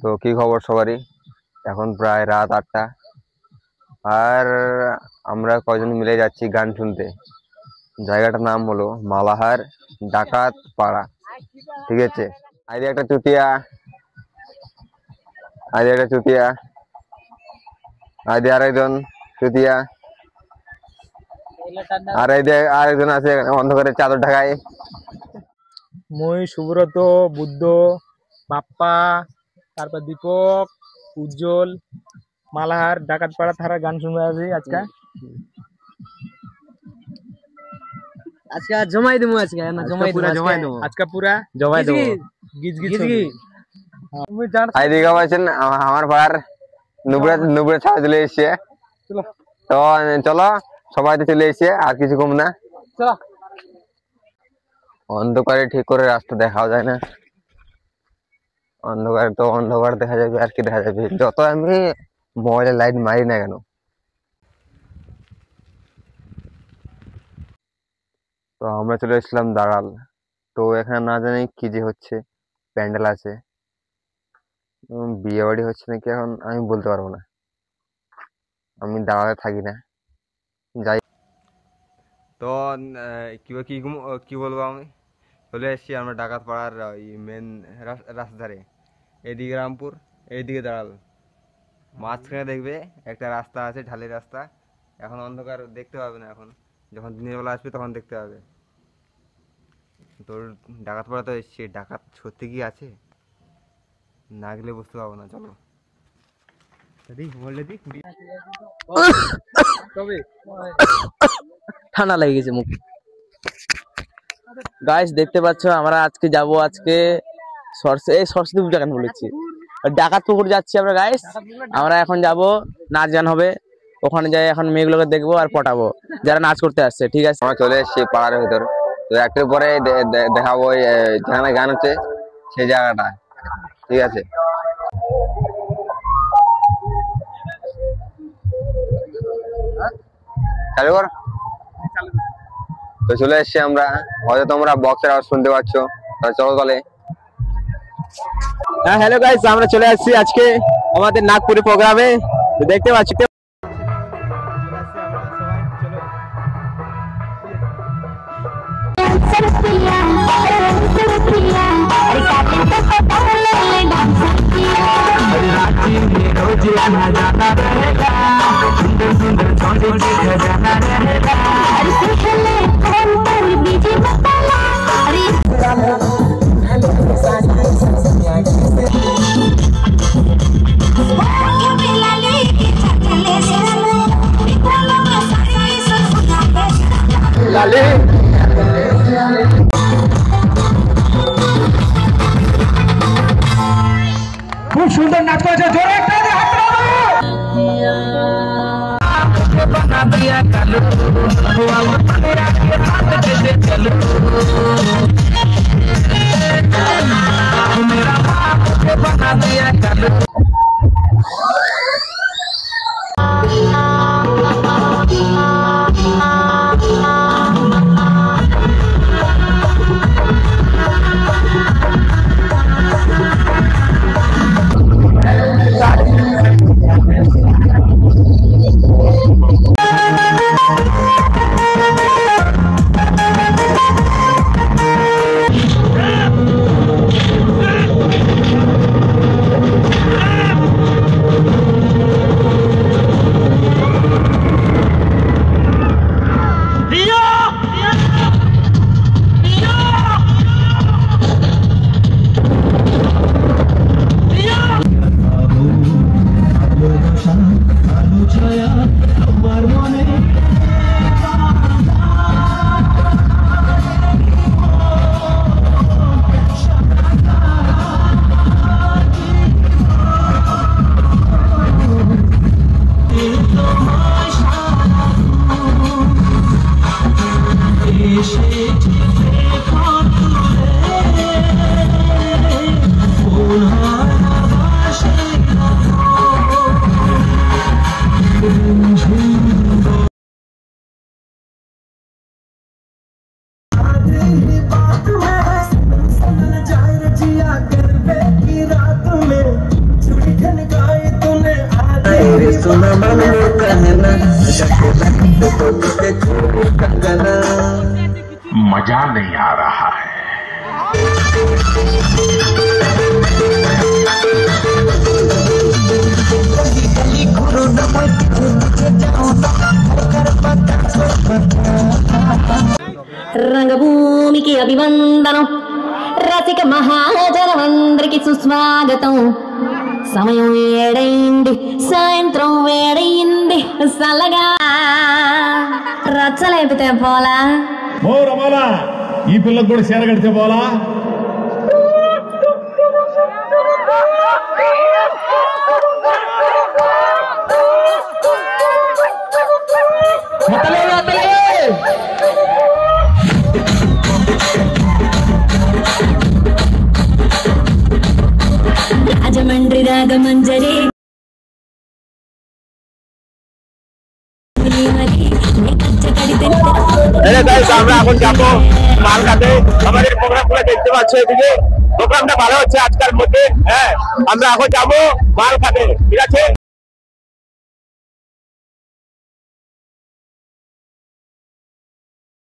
তো কি খবর সবারই? এখন প্রায় রাত 8টা, আর আমরা কয়জন মিলে যাচ্ছি গান শুনতে। জায়গাটার নাম হলো মালাহার ডাকাত পাড়া, ঠিক আছে। আইডি একটা চুতিয়া, আইডি আরেকজন চুতিয়া, আর আরেকজন আছে অন্ধকারের চাদর ঢাকায়। মই, সুব্রত, বুদ্ধ, বাপ্পা, তারপর দীপক, উজ্জ্বল, মালাহার ডাকাতপাড়া থানা গান শুনবে আছি আজকে জমাই দেবো। আজকে পুরা জমাই দেবো। আইদিকে বলছেন আমার পাড়ার নুবুরে ছাড়া চলে এসছে। তো চলো সবাই তো চলে এসছে, আর কিছু কম না। অন্ধকারে ঠিক করে রাস্তা দেখাও যায় না, অন্ধকারে তো অন্ধকার দেখা যাবে, আর কি দেখা যাবে যত আমি মোবাইলে লাইট মারি না কেন। তো আমরা চলে এসেছিলাম দাঁড়াল। তো এখানে না জানি কি যে হচ্ছে, প্যান্ডেল আছে, বিয়ে বাড়ি হচ্ছে নাকি এখন আমি বলতে পারবো না, আমি দাঁড়ালে থাকি না, যাই। তো কি বলবো, আমি চলে এসেছি আমরা ডাকাত পাড়ার মেন রাস্তার ধারে। এইদিকে রামপুর, এইদিকে দাঁড়াল, মাঝখানে দেখবে একটা রাস্তা আছে, ঢালি রাস্তা। এখন অন্ধকার দেখতে পাবে না, এখন যখন দিনের বেলা আসবে তখন দেখতে পাবে। তোর ডাকাত পাড়া তো এসছি, ডাকাত সত্যি কি আছে না গেলে বুঝতে পারবো না। চলো ঠান্ডা লেগে গেছে মুখ। গাইস দেখতে পাচ্ছ আমরা আজকে যাব, আজকে সরস্বতী পূজা কেন বলেছি, ডাকাত পুকুর যাচ্ছি আমরা গাইস। আমরা এখন যাব, নাচ গান হবে, ওখানে যাই এখন মেয়েগুলোকে দেখবো আর পটাবো যারা নাচ করতে আসছে, ঠিক আছে। আমরা চলে এসেছি পাড়ার ভিতর। তো একটু পরে দেখাবো যেখানে গান হচ্ছে সেই জায়গাটা, ঠিক আছে। চালু কর। তো চলে এসছি আমরা, হয়তো তোমরা বক্সের আওয়াজ শুনতে পাচ্ছ। চলো তাহলে। হ্যাঁ হ্যালো গাইস, আমরা চলে আসছি আজকে আমাদের নাগপুরে প্রোগ্রামে, দেখতে পাচ্ছি। খুব সুন্দর নাচ করেছে, জোরে একটা मजा नहीं आ रहा है। రంగభూమికి అభివందనం, రసిక మహాజనమందరికి సుస్వాగతం. సమయం ఏడైంది, సాయంత్రం వేడయింది, చల్లగా రచ్చలేపితే పోలా. ఓ రమాలా, ఈ పిల్లకు కూడా చీర కడితే పోలా. రాజమండ్రి రాగమంజరి আমরা এখন যাবো মালকাতে। আমাদের প্রোগ্রাম গুলো দেখতে পাচ্ছ, এদিকে প্রোগ্রামটা ভালো হচ্ছে আজকাল মধ্যে। হ্যাঁ, আমরা এখন যাবো মালকাতে, ঠিক আছে।